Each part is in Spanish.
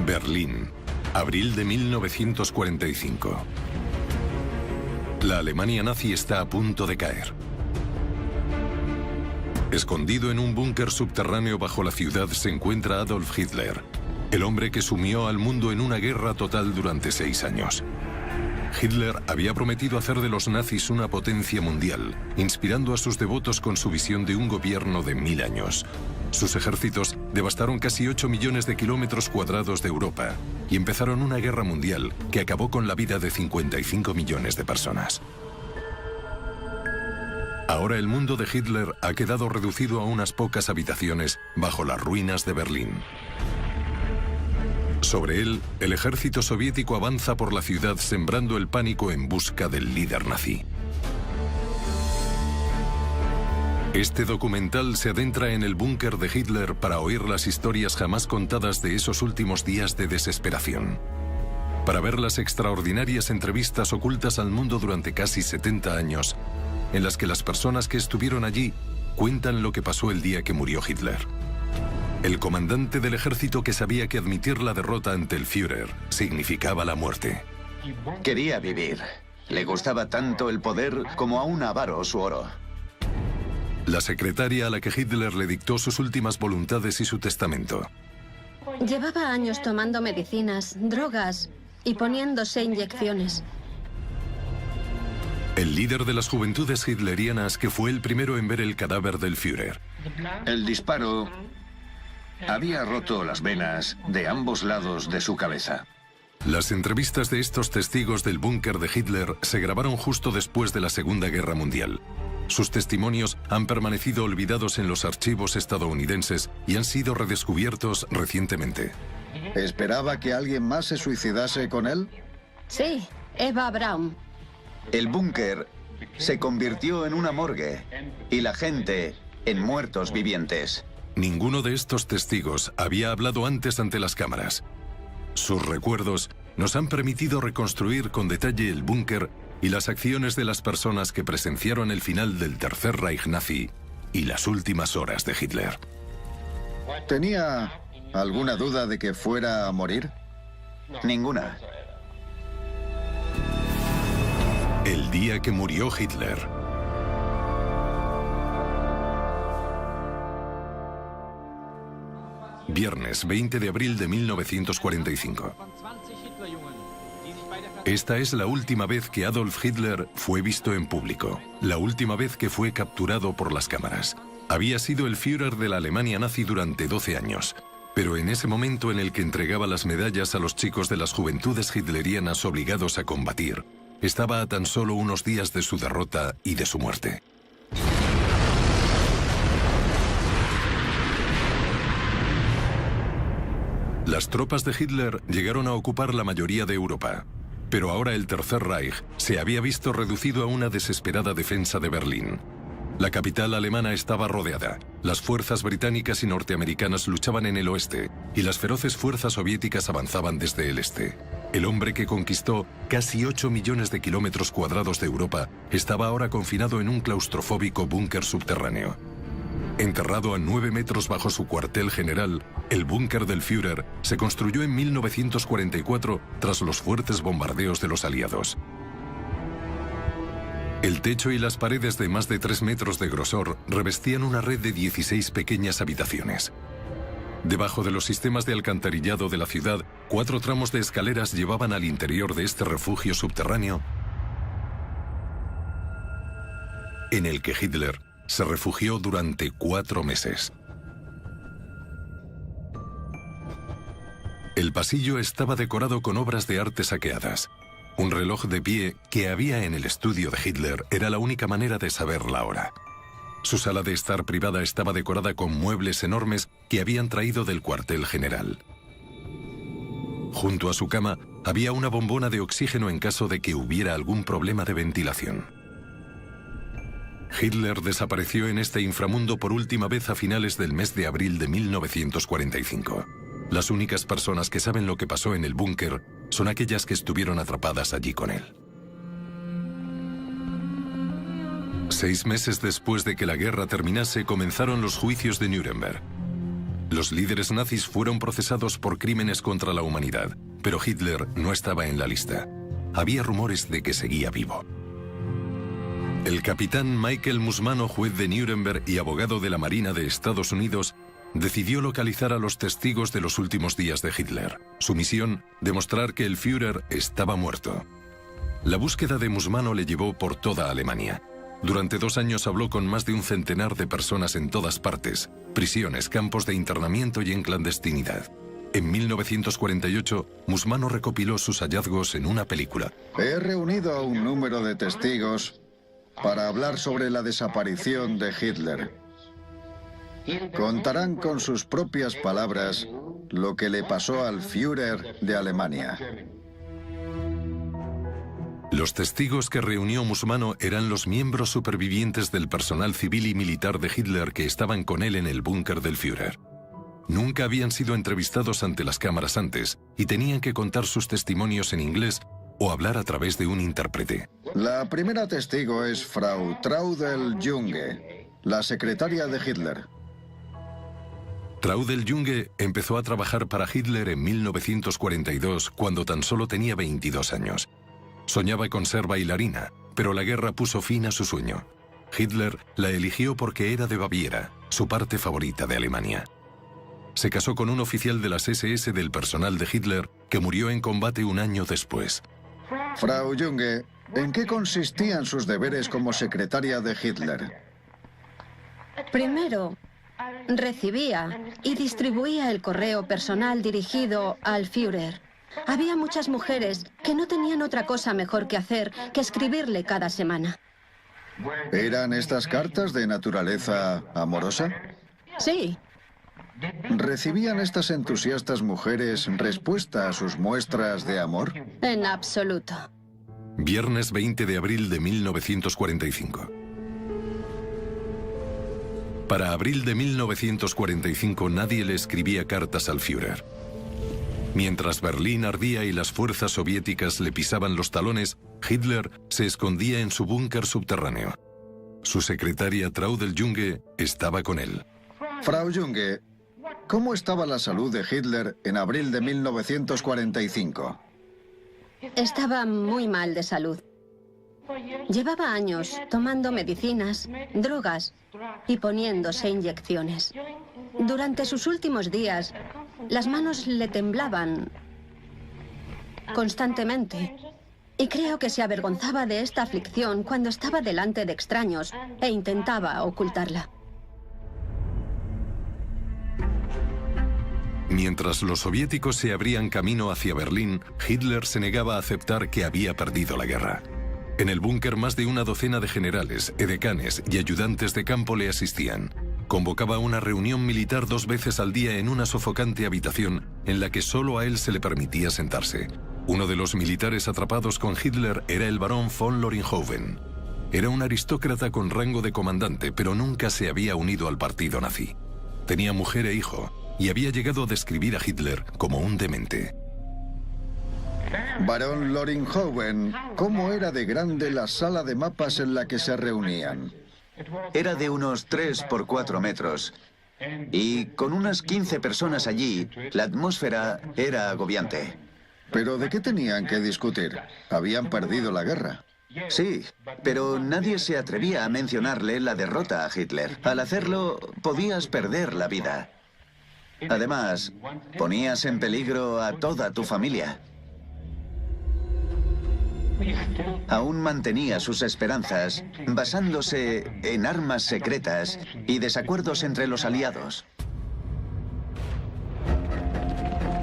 Berlín, abril de 1945. La Alemania nazi está a punto de caer. Escondido en un búnker subterráneo bajo la ciudad se encuentra Adolf Hitler, el hombre que sumió al mundo en una guerra total durante 6 años. Hitler había prometido hacer de los nazis una potencia mundial, inspirando a sus devotos con su visión de un gobierno de 1000 años. Sus ejércitos devastaron casi 8 millones de kilómetros cuadrados de Europa y empezaron una guerra mundial que acabó con la vida de 55 millones de personas. Ahora el mundo de Hitler ha quedado reducido a unas pocas habitaciones bajo las ruinas de Berlín. Sobre él, el ejército soviético avanza por la ciudad sembrando el pánico en busca del líder nazi. Este documental se adentra en el búnker de Hitler para oír las historias jamás contadas de esos últimos días de desesperación. Para ver las extraordinarias entrevistas ocultas al mundo durante casi 70 años, en las que las personas que estuvieron allí cuentan lo que pasó el día que murió Hitler. El comandante del ejército que sabía que admitir la derrota ante el Führer significaba la muerte. Quería vivir. Le gustaba tanto el poder como a un avaro su oro. La secretaria a la que Hitler le dictó sus últimas voluntades y su testamento. Llevaba años tomando medicinas, drogas y poniéndose inyecciones. El líder de las juventudes hitlerianas que fue el primero en ver el cadáver del Führer. El disparo había roto las venas de ambos lados de su cabeza. Las entrevistas de estos testigos del búnker de Hitler se grabaron justo después de la Segunda Guerra Mundial. Sus testimonios han permanecido olvidados en los archivos estadounidenses y han sido redescubiertos recientemente. ¿Esperaba que alguien más se suicidase con él? Sí, Eva Braun. El búnker se convirtió en una morgue y la gente en muertos vivientes. Ninguno de estos testigos había hablado antes ante las cámaras. Sus recuerdos nos han permitido reconstruir con detalle el búnker y las acciones de las personas que presenciaron el final del Tercer Reich nazi y las últimas horas de Hitler. ¿Tenía alguna duda de que fuera a morir? Ninguna. El día que murió Hitler. Viernes 20 de abril de 1945. Esta es la última vez que Adolf Hitler fue visto en público, la última vez que fue capturado por las cámaras. Había sido el Führer de la Alemania nazi durante 12 años, pero en ese momento en el que entregaba las medallas a los chicos de las juventudes hitlerianas obligados a combatir, estaba a tan solo unos días de su derrota y de su muerte. Las tropas de Hitler llegaron a ocupar la mayoría de Europa, pero ahora el Tercer Reich se había visto reducido a una desesperada defensa de Berlín. La capital alemana estaba rodeada, las fuerzas británicas y norteamericanas luchaban en el oeste y las feroces fuerzas soviéticas avanzaban desde el este. El hombre que conquistó casi 8 millones de kilómetros cuadrados de Europa estaba ahora confinado en un claustrofóbico búnker subterráneo. Enterrado a 9 metros bajo su cuartel general, el búnker del Führer se construyó en 1944 tras los fuertes bombardeos de los aliados. El techo y las paredes de más de 3 metros de grosor revestían una red de 16 pequeñas habitaciones. Debajo de los sistemas de alcantarillado de la ciudad, 4 tramos de escaleras llevaban al interior de este refugio subterráneo, en el que Hitler se refugió durante 4 meses. El pasillo estaba decorado con obras de arte saqueadas. Un reloj de pie que había en el estudio de Hitler era la única manera de saber la hora. Su sala de estar privada estaba decorada con muebles enormes que habían traído del cuartel general. Junto a su cama había una bombona de oxígeno en caso de que hubiera algún problema de ventilación. Hitler desapareció en este inframundo por última vez a finales del mes de abril de 1945. Las únicas personas que saben lo que pasó en el búnker son aquellas que estuvieron atrapadas allí con él. 6 meses después de que la guerra terminase, comenzaron los juicios de Nuremberg. Los líderes nazis fueron procesados por crímenes contra la humanidad, pero Hitler no estaba en la lista. Había rumores de que seguía vivo. El capitán Michael Musmano, juez de Nuremberg y abogado de la Marina de Estados Unidos, decidió localizar a los testigos de los últimos días de Hitler. Su misión, demostrar que el Führer estaba muerto. La búsqueda de Musmano le llevó por toda Alemania. Durante 2 años habló con más de un centenar de personas en todas partes, prisiones, campos de internamiento y en clandestinidad. En 1948, Musmano recopiló sus hallazgos en una película. He reunido a un número de testigos para hablar sobre la desaparición de Hitler. Contarán con sus propias palabras lo que le pasó al Führer de Alemania. Los testigos que reunió Musmano eran los miembros supervivientes del personal civil y militar de Hitler que estaban con él en el búnker del Führer. Nunca habían sido entrevistados ante las cámaras antes y tenían que contar sus testimonios en inglés o hablar a través de un intérprete. La primera testigo es Frau Traudl Junge, la secretaria de Hitler. Traudl Junge empezó a trabajar para Hitler en 1942 cuando tan solo tenía 22 años. Soñaba con ser bailarina, pero la guerra puso fin a su sueño. Hitler la eligió porque era de Baviera, su parte favorita de Alemania. Se casó con un oficial de las SS del personal de Hitler que murió en combate un año después. Frau Junge, ¿en qué consistían sus deberes como secretaria de Hitler? Primero, recibía y distribuía el correo personal dirigido al Führer. Había muchas mujeres que no tenían otra cosa mejor que hacer que escribirle cada semana. ¿Eran estas cartas de naturaleza amorosa? Sí. ¿Recibían estas entusiastas mujeres respuesta a sus muestras de amor? En absoluto. Viernes 20 de abril de 1945. Para abril de 1945 nadie le escribía cartas al Führer. Mientras Berlín ardía y las fuerzas soviéticas le pisaban los talones, Hitler se escondía en su búnker subterráneo. Su secretaria Traudl Junge estaba con él. Frau Junge, ¿cómo estaba la salud de Hitler en abril de 1945? Estaba muy mal de salud. Llevaba años tomando medicinas, drogas y poniéndose inyecciones. Durante sus últimos días, las manos le temblaban constantemente. Y creo que se avergonzaba de esta aflicción cuando estaba delante de extraños e intentaba ocultarla. Mientras los soviéticos se abrían camino hacia Berlín, Hitler se negaba a aceptar que había perdido la guerra. En el búnker más de una docena de generales, edecanes y ayudantes de campo le asistían. Convocaba una reunión militar 2 veces al día en una sofocante habitación en la que solo a él se le permitía sentarse. Uno de los militares atrapados con Hitler era el barón von Loringhoven. Era un aristócrata con rango de comandante, pero nunca se había unido al partido nazi. Tenía mujer e hijo, y había llegado a describir a Hitler como un demente. Barón Loringhoven, ¿cómo era de grande la sala de mapas en la que se reunían? Era de unos 3 por 4 metros. Y con unas 15 personas allí, la atmósfera era agobiante. ¿Pero de qué tenían que discutir? Habían perdido la guerra. Sí, pero nadie se atrevía a mencionarle la derrota a Hitler. Al hacerlo, podías perder la vida. Además, ponías en peligro a toda tu familia. Aún mantenía sus esperanzas basándose en armas secretas y desacuerdos entre los aliados.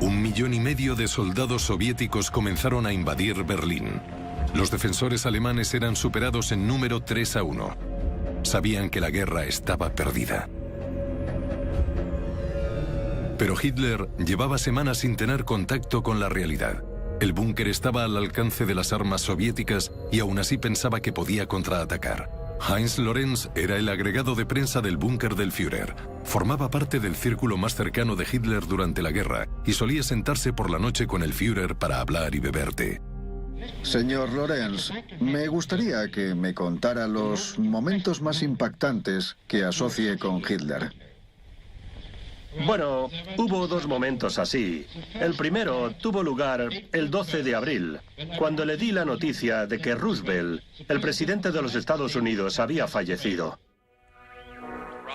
1,5 millones de soldados soviéticos comenzaron a invadir Berlín. Los defensores alemanes eran superados en número 3-1. Sabían que la guerra estaba perdida. Pero Hitler llevaba semanas sin tener contacto con la realidad. El búnker estaba al alcance de las armas soviéticas y aún así pensaba que podía contraatacar. Heinz Lorenz era el agregado de prensa del búnker del Führer. Formaba parte del círculo más cercano de Hitler durante la guerra y solía sentarse por la noche con el Führer para hablar y beber té. Señor Lorenz, me gustaría que me contara los momentos más impactantes que asocie con Hitler. Bueno, hubo dos momentos así. El primero tuvo lugar el 12 de abril, cuando le di la noticia de que Roosevelt, el presidente de los Estados Unidos, había fallecido.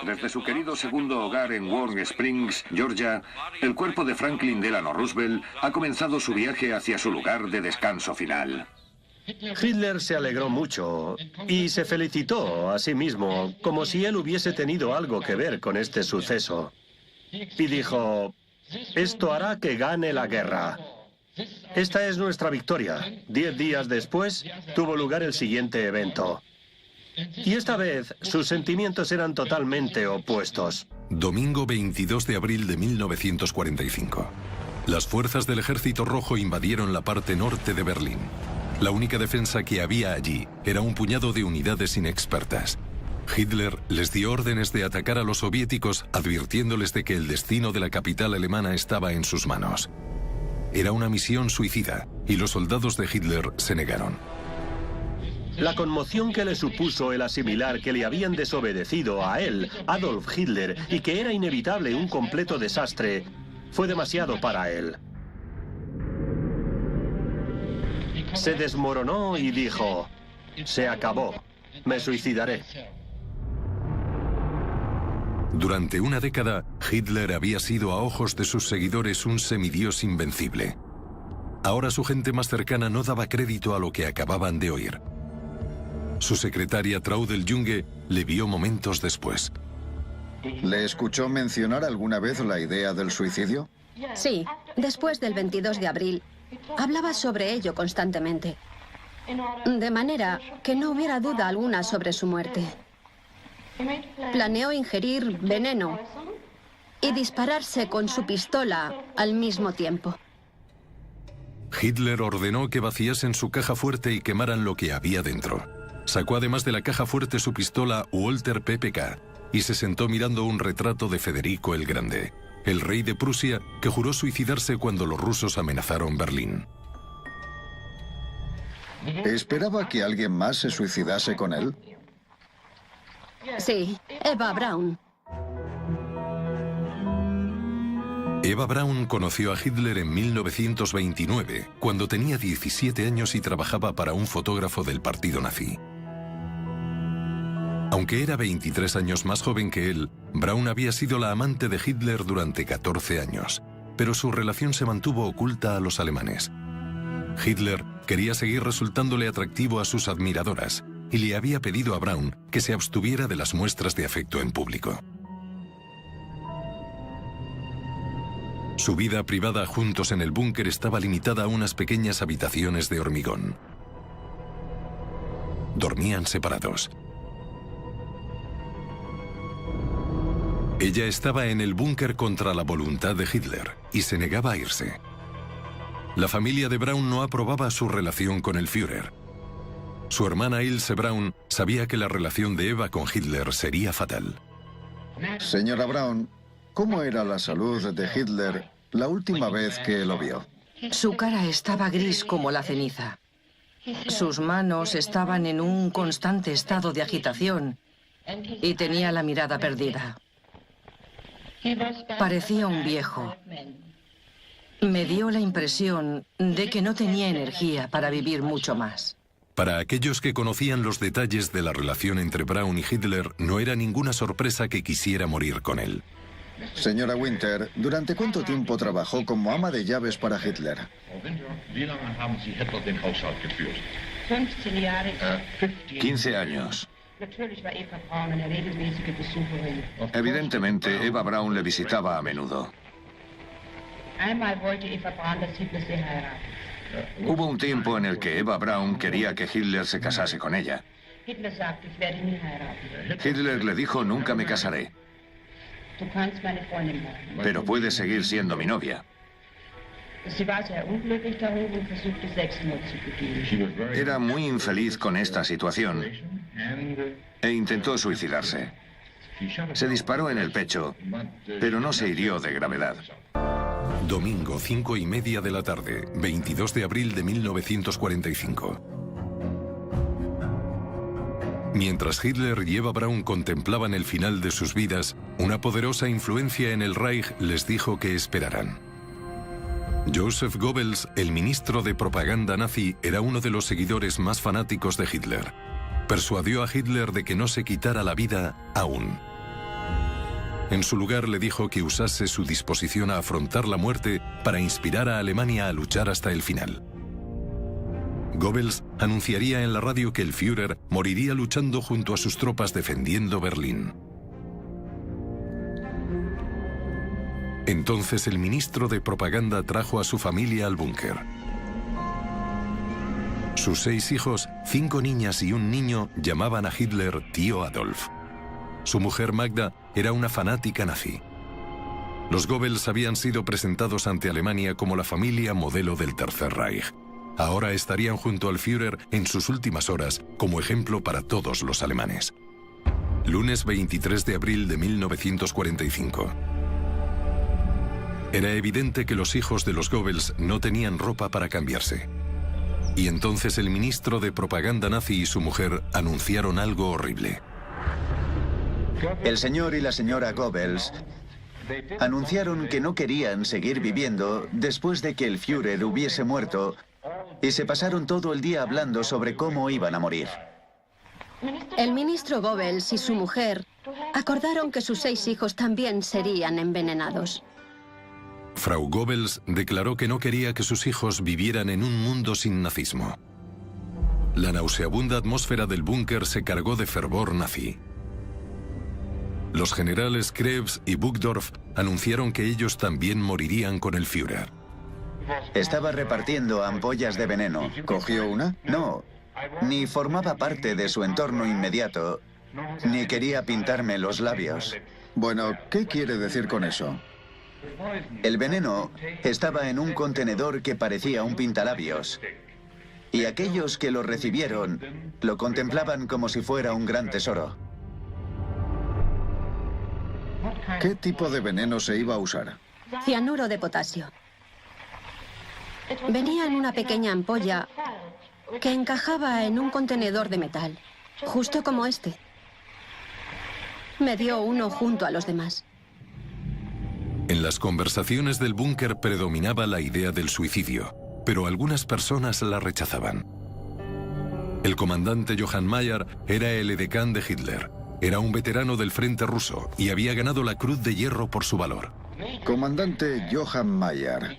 Desde su querido segundo hogar en Warm Springs, Georgia, el cuerpo de Franklin Delano Roosevelt ha comenzado su viaje hacia su lugar de descanso final. Hitler se alegró mucho y se felicitó a sí mismo, como si él hubiese tenido algo que ver con este suceso. Y dijo, esto hará que gane la guerra. Esta es nuestra victoria. 10 días después, tuvo lugar el siguiente evento. Y esta vez, sus sentimientos eran totalmente opuestos. Domingo 22 de abril de 1945. Las fuerzas del Ejército Rojo invadieron la parte norte de Berlín. La única defensa que había allí era un puñado de unidades inexpertas. Hitler les dio órdenes de atacar a los soviéticos, advirtiéndoles de que el destino de la capital alemana estaba en sus manos. Era una misión suicida, y los soldados de Hitler se negaron. La conmoción que le supuso el asimilar que le habían desobedecido a él, Adolf Hitler, y que era inevitable un completo desastre, fue demasiado para él. Se desmoronó y dijo, se acabó, me suicidaré. Durante una década, Hitler había sido a ojos de sus seguidores un semidios invencible. Ahora su gente más cercana no daba crédito a lo que acababan de oír. Su secretaria Traudl Junge le vio momentos después. ¿Le escuchó mencionar alguna vez la idea del suicidio? Sí, después del 22 de abril. Hablaba sobre ello constantemente. De manera que no hubiera duda alguna sobre su muerte. Planeó ingerir veneno y dispararse con su pistola al mismo tiempo. Hitler ordenó que vaciasen su caja fuerte y quemaran lo que había dentro. Sacó además de la caja fuerte su pistola Walter PPK y se sentó mirando un retrato de Federico el Grande, el rey de Prusia que juró suicidarse cuando los rusos amenazaron Berlín. ¿Esperaba que alguien más se suicidase con él? Sí, Eva Braun. Eva Braun conoció a Hitler en 1929, cuando tenía 17 años y trabajaba para un fotógrafo del partido nazi. Aunque era 23 años más joven que él, Braun había sido la amante de Hitler durante 14 años, pero su relación se mantuvo oculta a los alemanes. Hitler quería seguir resultándole atractivo a sus admiradoras y le había pedido a Braun que se abstuviera de las muestras de afecto en público. Su vida privada juntos en el búnker estaba limitada a unas pequeñas habitaciones de hormigón. Dormían separados. Ella estaba en el búnker contra la voluntad de Hitler y se negaba a irse. La familia de Braun no aprobaba su relación con el Führer. Su hermana Ilse Braun sabía que la relación de Eva con Hitler sería fatal. Señora Braun, ¿cómo era la salud de Hitler la última vez que lo vio? Su cara estaba gris como la ceniza. Sus manos estaban en un constante estado de agitación y tenía la mirada perdida. Parecía un viejo. Me dio la impresión de que no tenía energía para vivir mucho más. Para aquellos que conocían los detalles de la relación entre Braun y Hitler, no era ninguna sorpresa que quisiera morir con él. Señora Winter, ¿durante cuánto tiempo trabajó como ama de llaves para Hitler? 15 años. Evidentemente, Eva Braun le visitaba a menudo. Hubo un tiempo en el que Eva Braun quería que Hitler se casase con ella. Hitler le dijo, nunca me casaré, pero puedes seguir siendo mi novia. Era muy infeliz con esta situación e intentó suicidarse. Se disparó en el pecho, pero no se hirió de gravedad. Domingo, 5:30 de la tarde, 22 de abril de 1945. Mientras Hitler y Eva Braun contemplaban el final de sus vidas, una poderosa influencia en el Reich les dijo que esperaran. Joseph Goebbels, el ministro de propaganda nazi, era uno de los seguidores más fanáticos de Hitler. Persuadió a Hitler de que no se quitara la vida aún. En su lugar le dijo que usase su disposición a afrontar la muerte para inspirar a Alemania a luchar hasta el final. Goebbels anunciaría en la radio que el Führer moriría luchando junto a sus tropas defendiendo Berlín. Entonces el ministro de propaganda trajo a su familia al búnker. Sus 6 hijos, 5 niñas y un niño, llamaban a Hitler tío Adolf. Su mujer Magda era una fanática nazi. Los Goebbels habían sido presentados ante Alemania como la familia modelo del Tercer Reich. Ahora estarían junto al Führer en sus últimas horas como ejemplo para todos los alemanes. Lunes 23 de abril de 1945. Era evidente que los hijos de los Goebbels no tenían ropa para cambiarse. Y entonces el ministro de propaganda nazi y su mujer anunciaron algo horrible. El señor y la señora Goebbels anunciaron que no querían seguir viviendo después de que el Führer hubiese muerto y se pasaron todo el día hablando sobre cómo iban a morir. El ministro Goebbels y su mujer acordaron que sus 6 hijos también serían envenenados. Frau Goebbels declaró que no quería que sus hijos vivieran en un mundo sin nazismo. La nauseabunda atmósfera del búnker se cargó de fervor nazi. Los generales Krebs y Burgdorf anunciaron que ellos también morirían con el Führer. Estaba repartiendo ampollas de veneno. ¿Cogió una? No, ni formaba parte de su entorno inmediato, ni quería pintarme los labios. Bueno, ¿qué quiere decir con eso? El veneno estaba en un contenedor que parecía un pintalabios. Y aquellos que lo recibieron lo contemplaban como si fuera un gran tesoro. ¿Qué tipo de veneno se iba a usar? Cianuro de potasio. Venía en una pequeña ampolla que encajaba en un contenedor de metal, justo como este. Me dio uno junto a los demás. En las conversaciones del búnker predominaba la idea del suicidio, pero algunas personas la rechazaban. El comandante Johann Mayer era el edecán de Hitler. Era un veterano del frente ruso y había ganado la Cruz de Hierro por su valor. Comandante Johann Mayer,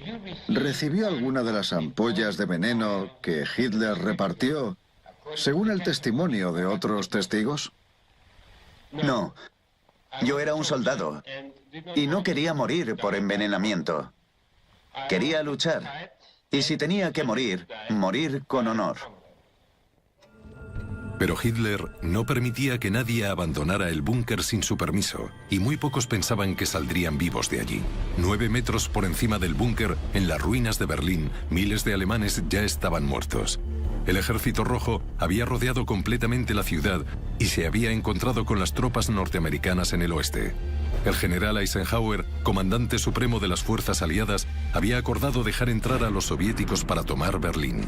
¿recibió alguna de las ampollas de veneno que Hitler repartió, según el testimonio de otros testigos? No, yo era un soldado y no quería morir por envenenamiento. Quería luchar y si tenía que morir, morir con honor. Pero Hitler no permitía que nadie abandonara el búnker sin su permiso, y muy pocos pensaban que saldrían vivos de allí. 9 metros por encima del búnker, en las ruinas de Berlín, miles de alemanes ya estaban muertos. El Ejército Rojo había rodeado completamente la ciudad y se había encontrado con las tropas norteamericanas en el oeste. El general Eisenhower, comandante supremo de las fuerzas aliadas, había acordado dejar entrar a los soviéticos para tomar Berlín.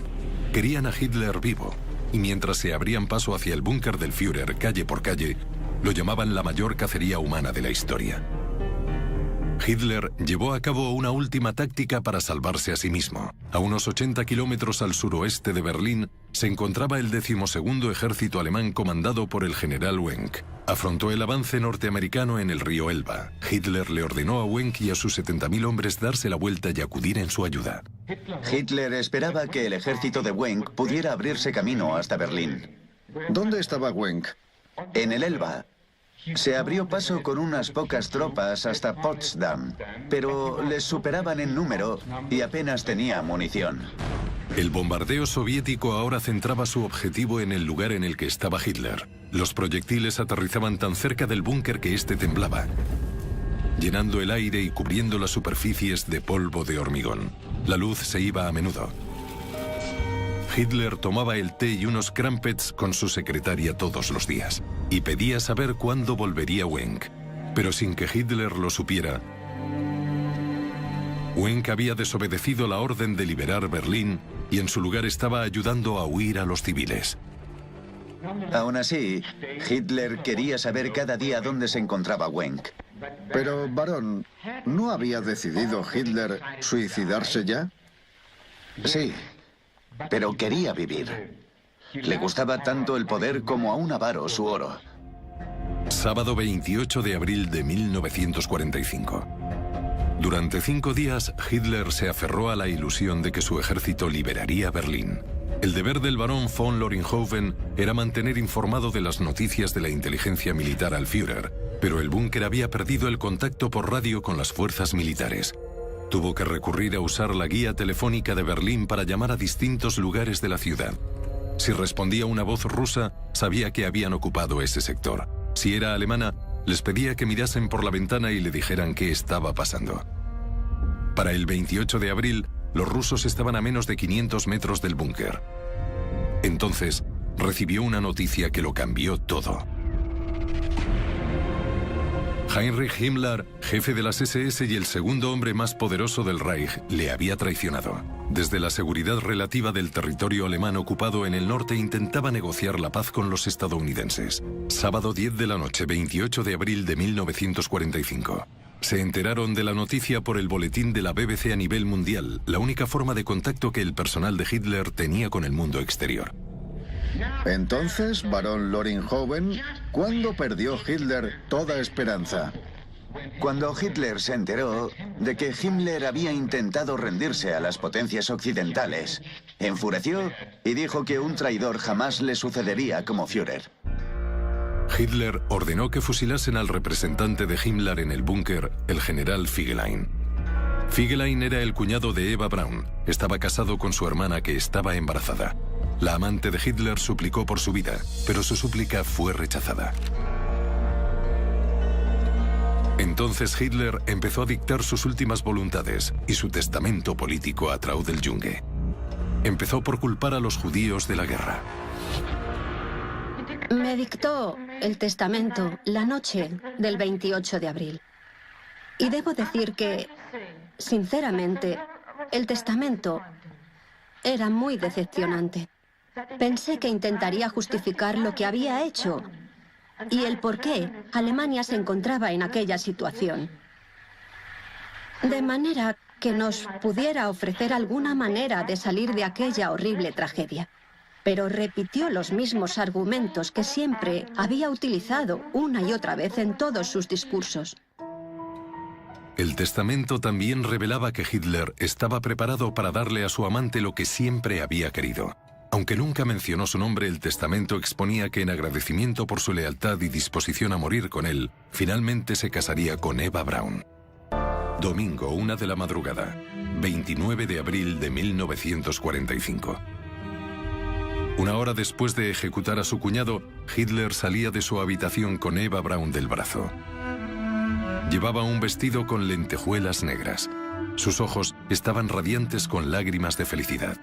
Querían a Hitler vivo, y mientras se abrían paso hacia el búnker del Führer calle por calle, lo llamaban la mayor cacería humana de la historia. Hitler llevó a cabo una última táctica para salvarse a sí mismo. A unos 80 kilómetros al suroeste de Berlín se encontraba el 12º Ejército alemán comandado por el general Wenck. Afrontó el avance norteamericano en el río Elba. Hitler le ordenó a Wenck y a sus 70.000 hombres darse la vuelta y acudir en su ayuda. Hitler esperaba que el ejército de Wenck pudiera abrirse camino hasta Berlín. ¿Dónde estaba Wenck? En el Elba. Se abrió paso con unas pocas tropas hasta Potsdam, pero les superaban en número y apenas tenía munición. El bombardeo soviético ahora centraba su objetivo en el lugar en el que estaba Hitler. Los proyectiles aterrizaban tan cerca del búnker que éste temblaba, llenando el aire y cubriendo las superficies de polvo de hormigón. La luz se iba a menudo. Hitler tomaba el té y unos crumpets con su secretaria todos los días y pedía saber cuándo volvería Wenck. Pero sin que Hitler lo supiera, Wenck había desobedecido la orden de liberar Berlín y en su lugar estaba ayudando a huir a los civiles. Aún así, Hitler quería saber cada día dónde se encontraba Wenck. Pero, varón, ¿no había decidido Hitler suicidarse ya? Sí, pero quería vivir. Le gustaba tanto el poder como a un avaro su oro. Sábado 28 de abril de 1945. Durante 5 días, Hitler se aferró a la ilusión de que su ejército liberaría Berlín. El deber del barón von Loringhoven era mantener informado de las noticias de la inteligencia militar al Führer, pero el búnker había perdido el contacto por radio con las fuerzas militares. Tuvo que recurrir a usar la guía telefónica de Berlín para llamar a distintos lugares de la ciudad. Si respondía una voz rusa, sabía que habían ocupado ese sector. Si era alemana, les pedía que mirasen por la ventana y le dijeran qué estaba pasando. Para el 28 de abril, los rusos estaban a menos de 500 metros del búnker. Entonces, recibió una noticia que lo cambió todo. Heinrich Himmler, jefe de las SS y el segundo hombre más poderoso del Reich, le había traicionado. Desde la seguridad relativa del territorio alemán ocupado en el norte intentaba negociar la paz con los estadounidenses. Sábado 10 de la noche, 28 de abril de 1945. Se enteraron de la noticia por el boletín de la BBC a nivel mundial, la única forma de contacto que el personal de Hitler tenía con el mundo exterior. Entonces, barón Loringhoven, ¿cuándo perdió Hitler toda esperanza? Cuando Hitler se enteró de que Himmler había intentado rendirse a las potencias occidentales, enfureció y dijo que un traidor jamás le sucedería como Führer. Hitler ordenó que fusilasen al representante de Himmler en el búnker, el general Figelein. Figelein era el cuñado de Eva Braun. Estaba casado con su hermana que estaba embarazada. La amante de Hitler suplicó por su vida, pero su súplica fue rechazada. Entonces Hitler empezó a dictar sus últimas voluntades y su testamento político a Traudel Junge. Empezó por culpar a los judíos de la guerra. Me dictó el testamento la noche del 28 de abril. Y debo decir que, sinceramente, el testamento era muy decepcionante. Pensé que intentaría justificar lo que había hecho y el por qué Alemania se encontraba en aquella situación. De manera que nos pudiera ofrecer alguna manera de salir de aquella horrible tragedia. Pero repitió los mismos argumentos que siempre había utilizado una y otra vez en todos sus discursos. El testamento también revelaba que Hitler estaba preparado para darle a su amante lo que siempre había querido. Aunque nunca mencionó su nombre, el testamento exponía que en agradecimiento por su lealtad y disposición a morir con él, finalmente se casaría con Eva Braun. Domingo, 1 de la madrugada, 29 de abril de 1945. Una hora después de ejecutar a su cuñado, Hitler salía de su habitación con Eva Braun del brazo. Llevaba un vestido con lentejuelas negras. Sus ojos estaban radiantes con lágrimas de felicidad.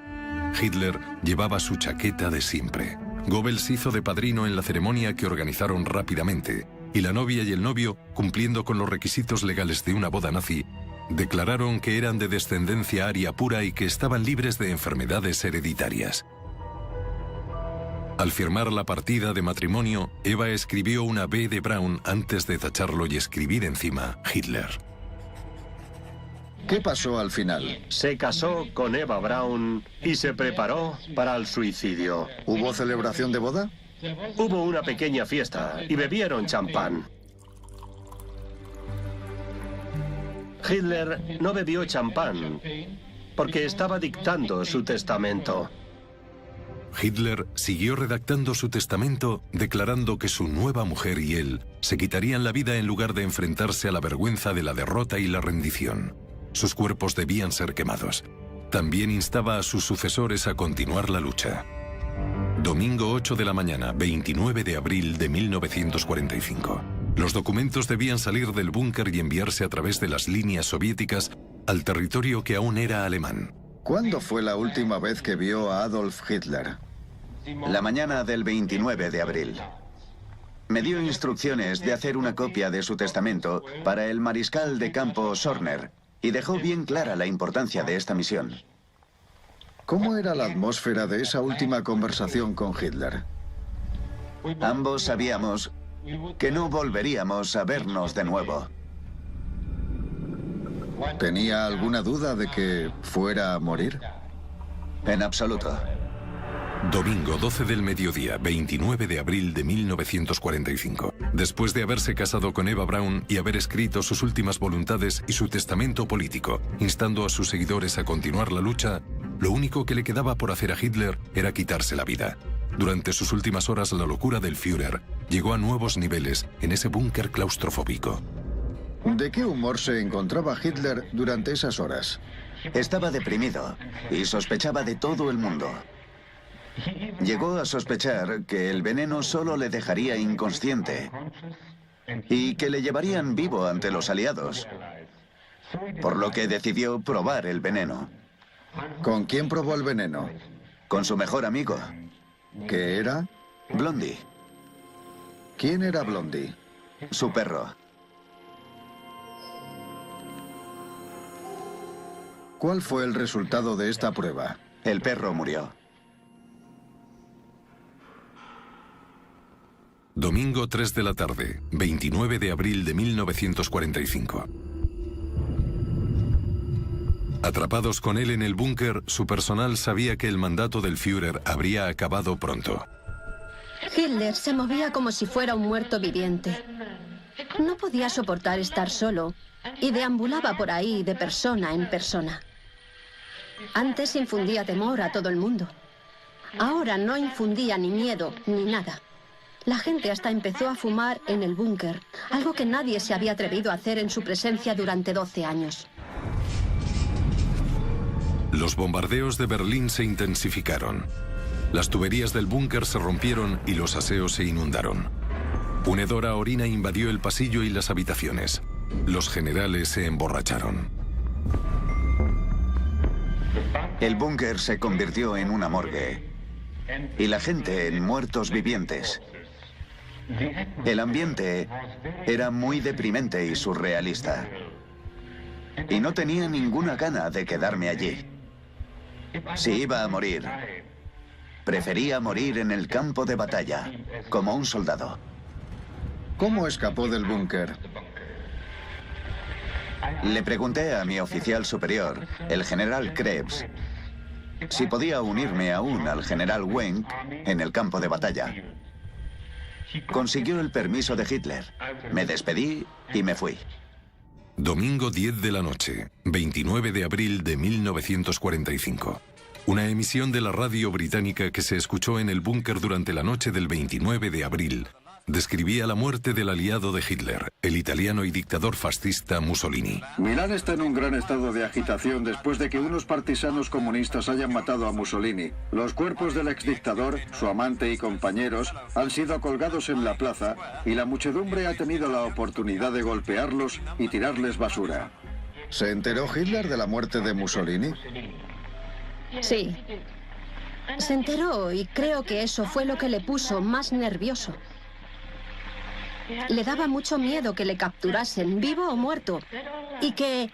Hitler llevaba su chaqueta de siempre. Goebbels hizo de padrino en la ceremonia que organizaron rápidamente, y la novia y el novio, cumpliendo con los requisitos legales de una boda nazi, declararon que eran de descendencia aria pura y que estaban libres de enfermedades hereditarias. Al firmar la partida de matrimonio, Eva escribió una B de Braun antes de tacharlo y escribir encima Hitler. ¿Qué pasó al final? Se casó con Eva Braun y se preparó para el suicidio. ¿Hubo celebración de boda? Hubo una pequeña fiesta y bebieron champán. Hitler no bebió champán porque estaba dictando su testamento. Hitler siguió redactando su testamento, declarando que su nueva mujer y él se quitarían la vida en lugar de enfrentarse a la vergüenza de la derrota y la rendición. Sus cuerpos debían ser quemados. También instaba a sus sucesores a continuar la lucha. Domingo 8 de la mañana, 29 de abril de 1945. Los documentos debían salir del búnker y enviarse a través de las líneas soviéticas al territorio que aún era alemán. ¿Cuándo fue la última vez que vio a Adolf Hitler? La mañana del 29 de abril. Me dio instrucciones de hacer una copia de su testamento para el mariscal de campo Sorner y dejó bien clara la importancia de esta misión. ¿Cómo era la atmósfera de esa última conversación con Hitler? Ambos sabíamos que no volveríamos a vernos de nuevo. ¿Tenía alguna duda de que fuera a morir? En absoluto. Domingo 12 del mediodía, 29 de abril de 1945. Después de haberse casado con Eva Braun y haber escrito sus últimas voluntades y su testamento político, instando a sus seguidores a continuar la lucha, lo único que le quedaba por hacer a Hitler era quitarse la vida. Durante sus últimas horas, la locura del Führer llegó a nuevos niveles en ese búnker claustrofóbico. ¿De qué humor se encontraba Hitler durante esas horas? Estaba deprimido y sospechaba de todo el mundo. Llegó a sospechar que el veneno solo le dejaría inconsciente y que le llevarían vivo ante los aliados, por lo que decidió probar el veneno. ¿Con quién probó el veneno? Con su mejor amigo, ¿Qué era? Blondie, ¿Quién era Blondie? su perro. ¿Cuál fue el resultado de esta prueba? El perro murió. Domingo 3 de la tarde, 29 de abril de 1945. Atrapados con él en el búnker, su personal sabía que el mandato del Führer habría acabado pronto. Hitler se movía como si fuera un muerto viviente. No podía soportar estar solo y deambulaba por ahí de persona en persona. Antes infundía temor a todo el mundo. Ahora no infundía ni miedo ni nada. La gente hasta empezó a fumar en el búnker, algo que nadie se había atrevido a hacer en su presencia durante 12 años. Los bombardeos de Berlín se intensificaron. Las tuberías del búnker se rompieron y los aseos se inundaron. Un hedor a orina invadió el pasillo y las habitaciones. Los generales se emborracharon. El búnker se convirtió en una morgue y la gente en muertos vivientes. El ambiente era muy deprimente y surrealista. Y no tenía ninguna gana de quedarme allí. Si iba a morir, prefería morir en el campo de batalla, como un soldado. ¿Cómo escapó del búnker? Le pregunté a mi oficial superior, el general Krebs, si podía unirme aún al general Wenck en el campo de batalla. Consiguió el permiso de Hitler. Me despedí y me fui. Domingo 10 de la noche, 29 de abril de 1945. Una emisión de la radio británica que se escuchó en el búnker durante la noche del 29 de abril describía la muerte del aliado de Hitler, el italiano y dictador fascista Mussolini. Milán está en un gran estado de agitación después de que unos partisanos comunistas hayan matado a Mussolini. Los cuerpos del exdictador, su amante y compañeros han sido colgados en la plaza y la muchedumbre ha tenido la oportunidad de golpearlos y tirarles basura. ¿Se enteró Hitler de la muerte de Mussolini? Sí. Se enteró y creo que eso fue lo que le puso más nervioso. Le daba mucho miedo que le capturasen, vivo o muerto, y que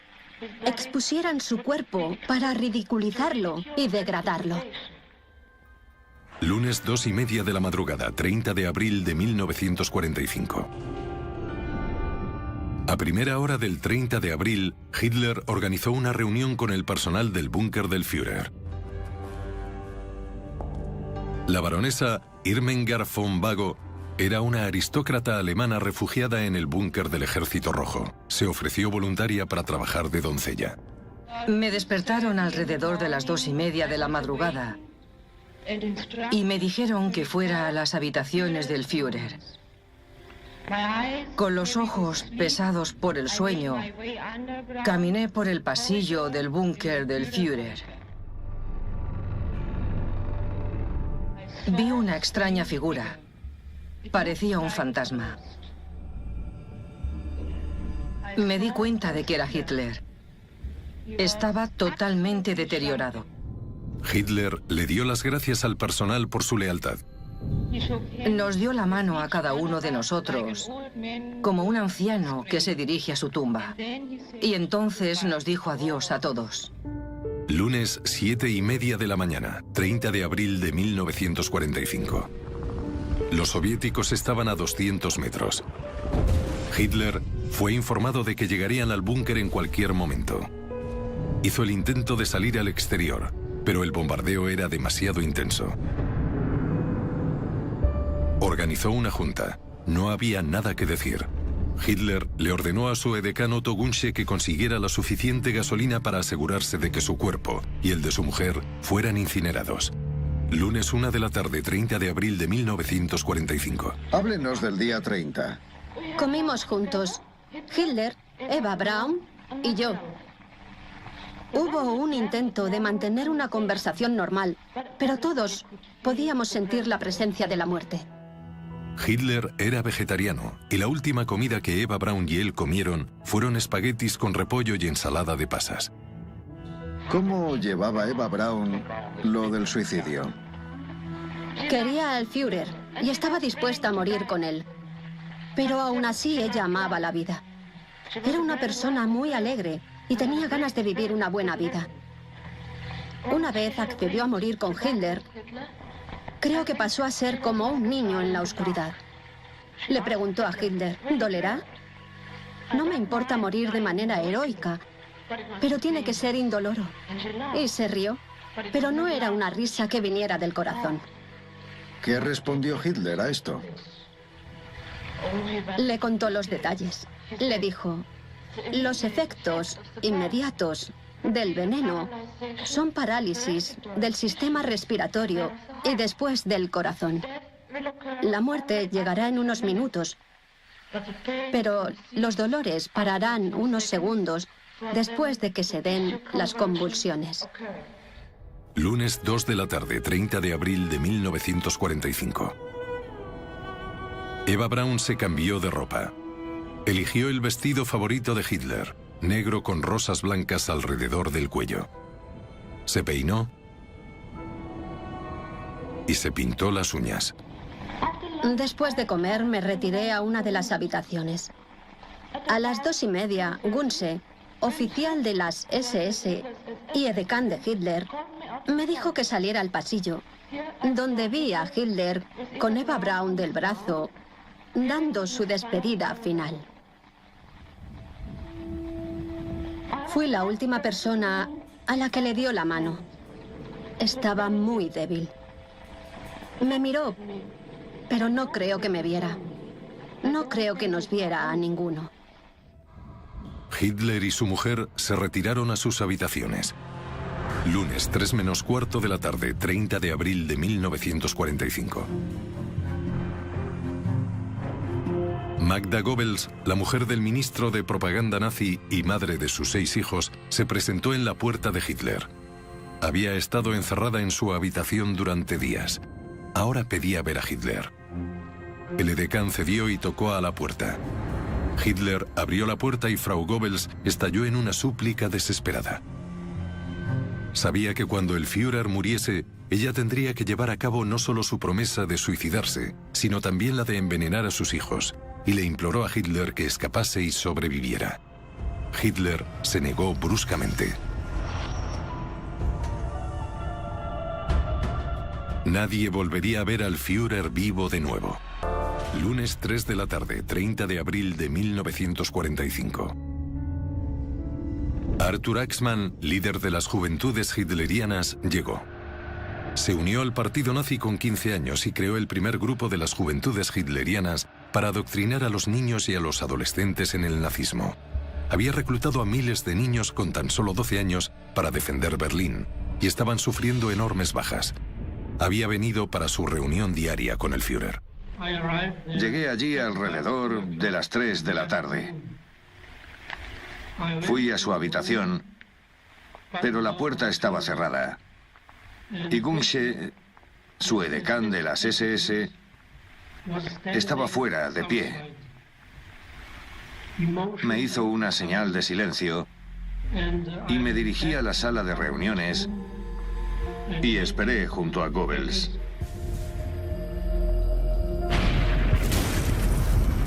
expusieran su cuerpo para ridiculizarlo y degradarlo. Lunes 2:30 de la madrugada, 30 de abril de 1945. A primera hora del 30 de abril, Hitler organizó una reunión con el personal del búnker del Führer. La baronesa Irmgard von Bago era una aristócrata alemana refugiada en el búnker del Ejército Rojo. Se ofreció voluntaria para trabajar de doncella. Me despertaron alrededor de las 2:30 de la madrugada y me dijeron que fuera a las habitaciones del Führer. Con los ojos pesados por el sueño, caminé por el pasillo del búnker del Führer. Vi una extraña figura. Parecía un fantasma. Me di cuenta de que era Hitler. Estaba totalmente deteriorado. Hitler le dio las gracias al personal por su lealtad. Nos dio la mano a cada uno de nosotros, como un anciano que se dirige a su tumba. Y entonces nos dijo adiós a todos. Lunes 7:30 de la mañana, 30 de abril de 1945. Los soviéticos estaban a 200 metros. Hitler Fue informado de que llegarían al búnker en cualquier momento. Hizo el intento de salir al exterior, pero el bombardeo era demasiado intenso. Organizó una junta. No había nada que decir. Hitler le ordenó a su edecán Otto Gunsche que consiguiera la suficiente gasolina para asegurarse de que su cuerpo y el de su mujer fueran incinerados. Lunes 1 de la tarde, 30 de abril de 1945. Háblenos del día 30. Comimos juntos. Hitler, Eva Braun y yo. Hubo un intento de mantener una conversación normal, pero todos podíamos sentir la presencia de la muerte. Hitler era vegetariano y la última comida que Eva Braun y él comieron fueron espaguetis con repollo y ensalada de pasas. ¿Cómo llevaba Eva Braun lo del suicidio? Quería al Führer y estaba dispuesta a morir con él. Pero aún así ella amaba la vida. Era una persona muy alegre y tenía ganas de vivir una buena vida. Una vez accedió a morir con Hitler. Creo que pasó a ser como un niño en la oscuridad. Le preguntó a Hitler, ¿dolerá? No me importa morir de manera heroica, pero tiene que ser indoloro. Y se rió, pero no era una risa que viniera del corazón. ¿Qué respondió Hitler a esto? Le contó los detalles. Le dijo, los efectos inmediatos del veneno son parálisis del sistema respiratorio y después del corazón. La muerte llegará en unos minutos, pero los dolores pararán unos segundos después de que se den las convulsiones. Lunes 2 de la tarde, 30 de abril de 1945. Eva Braun se cambió de ropa. Eligió el vestido favorito de Hitler, negro con rosas blancas alrededor del cuello. Se peinó y se pintó las uñas. Después de comer, me retiré a una de las habitaciones. A las 2:30, Gunsche, oficial de las SS y edecán de Hitler, me dijo que saliera al pasillo, donde vi a Hitler con Eva Braun del brazo, dando su despedida final. Fui la última persona a la que le dio la mano. Estaba muy débil. Me miró, pero no creo que me viera. No creo que nos viera a ninguno. Hitler y su mujer se retiraron a sus habitaciones. Lunes 3 menos cuarto de la tarde, 30 de abril de 1945. Magda Goebbels, la mujer del ministro de propaganda nazi y madre de sus 6 hijos, se presentó en la puerta de Hitler. Había estado encerrada en su habitación durante días. Ahora pedía ver a Hitler. El edecán cedió y tocó a la puerta. Hitler abrió la puerta y Frau Goebbels estalló en una súplica desesperada. Sabía que cuando el Führer muriese, ella tendría que llevar a cabo no solo su promesa de suicidarse, sino también la de envenenar a sus hijos, y le imploró a Hitler que escapase y sobreviviera. Hitler se negó bruscamente. Nadie volvería a ver al Führer vivo de nuevo. Lunes 3 de la tarde, 30 de abril de 1945. Arthur Axmann, líder de las juventudes hitlerianas, llegó. Se unió al partido nazi con 15 años y creó el primer grupo de las juventudes hitlerianas para adoctrinar a los niños y a los adolescentes en el nazismo. Había reclutado a miles de niños con tan solo 12 años para defender Berlín y estaban sufriendo enormes bajas. Había venido para su reunión diaria con el Führer. Llegué allí alrededor de las 3 de la tarde. Fui a su habitación, pero la puerta estaba cerrada. Y Gunsche, su edecán de las SS, estaba fuera, de pie. Me hizo una señal de silencio y me dirigí a la sala de reuniones y esperé junto a Goebbels.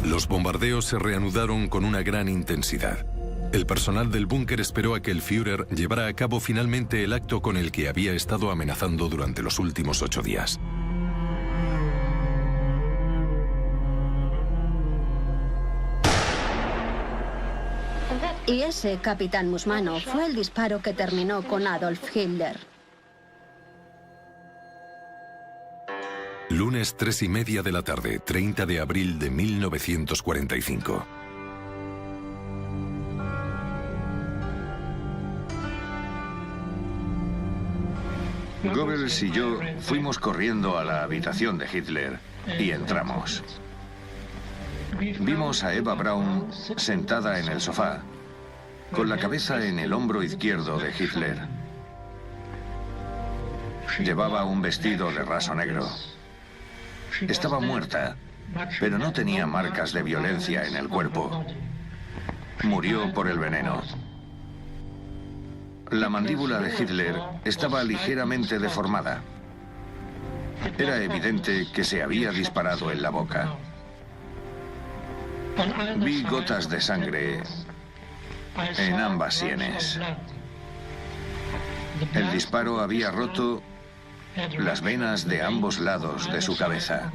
Los bombardeos se reanudaron con una gran intensidad. El personal del búnker esperó a que el Führer llevara a cabo finalmente el acto con el que había estado amenazando durante los últimos 8 días. Y ese, capitán Musmano, fue el disparo que terminó con Adolf Hitler. Lunes 3:30 de la tarde, 30 de abril de 1945. Goebbels y yo fuimos corriendo a la habitación de Hitler y entramos. Vimos a Eva Braun sentada en el sofá, con la cabeza en el hombro izquierdo de Hitler. Llevaba un vestido de raso negro. Estaba muerta, pero no tenía marcas de violencia en el cuerpo. Murió por el veneno. La mandíbula de Hitler estaba ligeramente deformada. Era evidente que se había disparado en la boca. Vi gotas de sangre en ambas sienes. El disparo había roto las venas de ambos lados de su cabeza.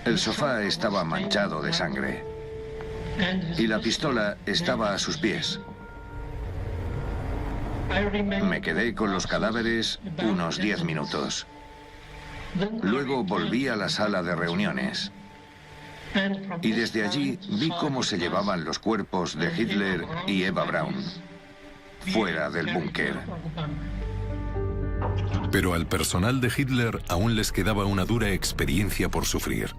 El sofá estaba manchado de sangre y la pistola estaba a sus pies. Me quedé con los cadáveres unos 10 minutos. Luego volví a la sala de reuniones. Y desde allí vi cómo se llevaban los cuerpos de Hitler y Eva Braun fuera del búnker. Pero al personal de Hitler aún les quedaba una dura experiencia por sufrir.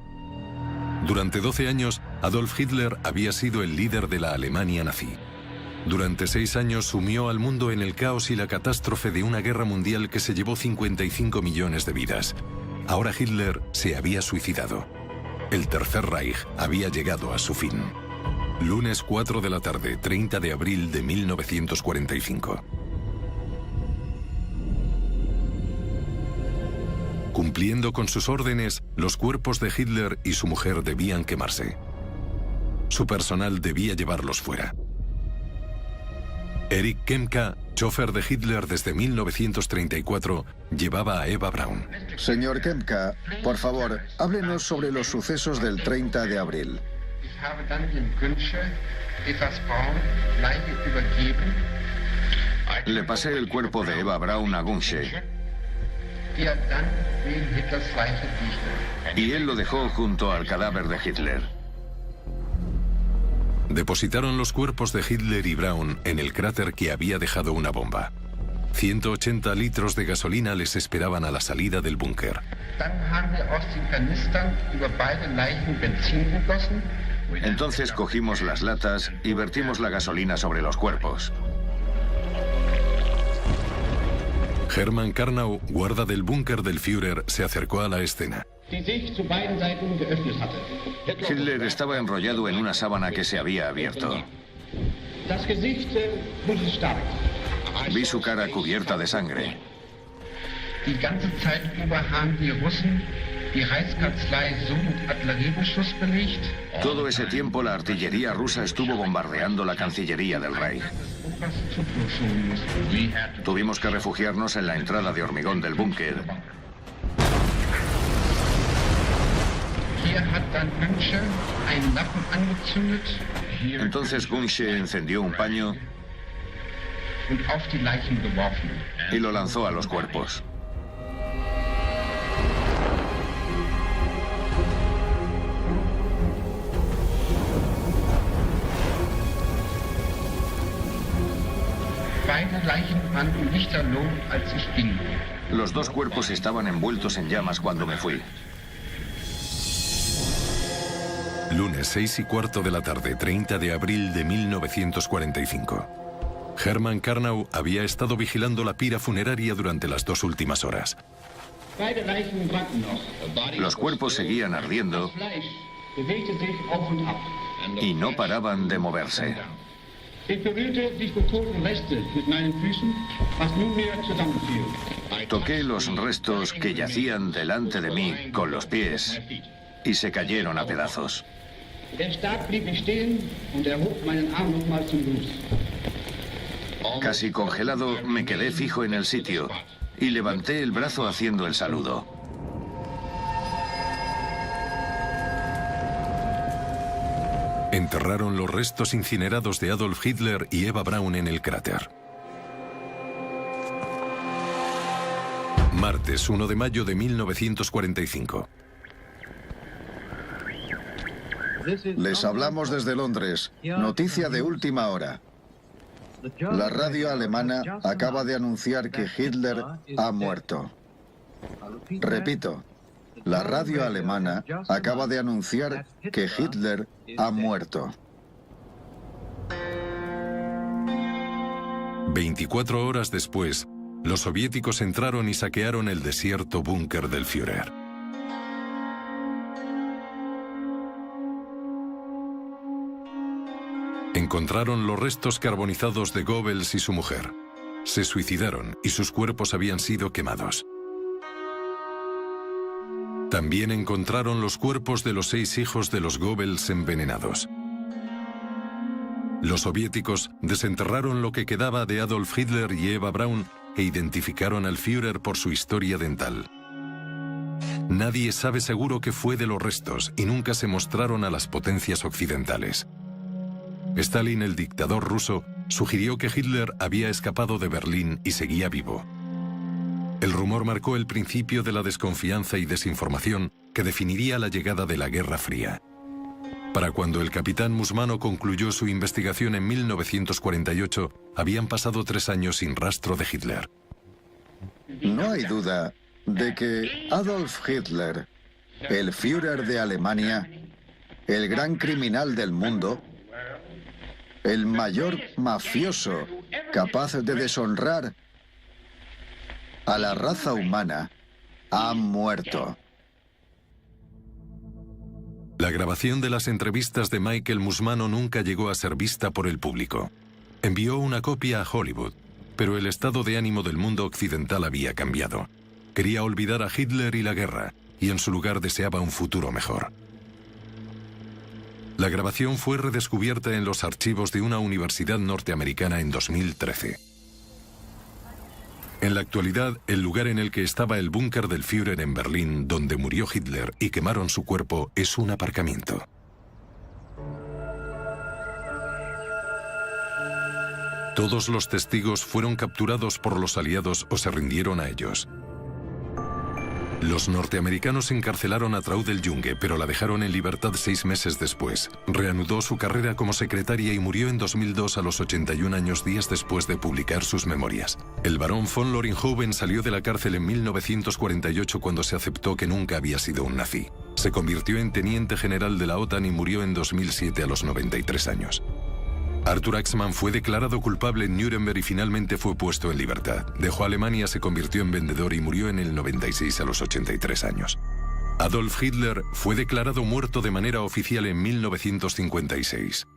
Durante 12 años, Adolf Hitler había sido el líder de la Alemania nazi. Durante 6 años sumió al mundo en el caos y la catástrofe de una guerra mundial que se llevó 55 millones de vidas. Ahora Hitler se había suicidado. El Tercer Reich había llegado a su fin. Lunes 4 de la tarde, 30 de abril de 1945. Cumpliendo con sus órdenes, los cuerpos de Hitler y su mujer debían quemarse. Su personal debía llevarlos fuera. Erich Kempka, chofer de Hitler desde 1934, llevaba a Eva Braun. Señor Kempka, por favor, háblenos sobre los sucesos del 30 de abril. Le pasé el cuerpo de Eva Braun a Gunsche. Y él lo dejó junto al cadáver de Hitler. Depositaron los cuerpos de Hitler y Braun en el cráter que había dejado una bomba. 180 litros de gasolina les esperaban a la salida del búnker. Entonces cogimos las latas y vertimos la gasolina sobre los cuerpos. Hermann Karnau, guarda del búnker del Führer, se acercó a la escena. Hitler estaba enrollado en una sábana que se había abierto. Vi su cara cubierta de sangre. Todo ese tiempo la artillería rusa estuvo bombardeando la Cancillería del Reich. Tuvimos que refugiarnos en la entrada de hormigón del búnker. Entonces Gunsche encendió un paño y lo lanzó a los cuerpos. Los dos cuerpos estaban envueltos en llamas cuando me fui. Lunes 6:15 de la tarde, 30 de abril de 1945. Hermann Karnau había estado vigilando la pira funeraria durante las 2 últimas horas. Los cuerpos seguían ardiendo y no paraban de moverse. Toqué los restos que yacían delante de mí con los pies y se cayeron a pedazos. Casi congelado, me quedé fijo en el sitio y levanté el brazo haciendo el saludo. Enterraron los restos incinerados de Adolf Hitler y Eva Braun en el cráter. Martes, 1 de mayo de 1945. Les hablamos desde Londres. Noticia de última hora. La radio alemana acaba de anunciar que Hitler ha muerto. Repito, la radio alemana acaba de anunciar que Hitler ha muerto. 24 horas después, los soviéticos entraron y saquearon el desierto búnker del Führer. Encontraron los restos carbonizados de Goebbels y su mujer. Se suicidaron y sus cuerpos habían sido quemados. También encontraron los cuerpos de los 6 hijos de los Goebbels envenenados. Los soviéticos desenterraron lo que quedaba de Adolf Hitler y Eva Braun e identificaron al Führer por su historia dental. Nadie sabe seguro qué fue de los restos y nunca se mostraron a las potencias occidentales. Stalin, el dictador ruso, sugirió que Hitler había escapado de Berlín y seguía vivo. El rumor marcó el principio de la desconfianza y desinformación que definiría la llegada de la Guerra Fría. Para cuando el capitán Musmano concluyó su investigación en 1948, habían pasado 3 años sin rastro de Hitler. No hay duda de que Adolf Hitler, el Führer de Alemania, el gran criminal del mundo, el mayor mafioso capaz de deshonrar a la raza humana, ha muerto. La grabación de las entrevistas de Michael Musmano nunca llegó a ser vista por el público. Envió una copia a Hollywood, pero el estado de ánimo del mundo occidental había cambiado. Quería olvidar a Hitler y la guerra, y en su lugar deseaba un futuro mejor. La grabación fue redescubierta en los archivos de una universidad norteamericana en 2013. En la actualidad, el lugar en el que estaba el búnker del Führer en Berlín, donde murió Hitler y quemaron su cuerpo, es un aparcamiento. Todos los testigos fueron capturados por los aliados o se rindieron a ellos. Los norteamericanos encarcelaron a Traudel Junge, pero la dejaron en libertad 6 meses después. Reanudó su carrera como secretaria y murió en 2002 a los 81 años, días después de publicar sus memorias. El barón von Loringhoven salió de la cárcel en 1948 cuando se aceptó que nunca había sido un nazi. Se convirtió en teniente general de la OTAN y murió en 2007 a los 93 años. Arthur Axmann fue declarado culpable en Nuremberg y finalmente fue puesto en libertad. Dejó Alemania, se convirtió en vendedor y murió en el 96 a los 83 años. Adolf Hitler fue declarado muerto de manera oficial en 1956.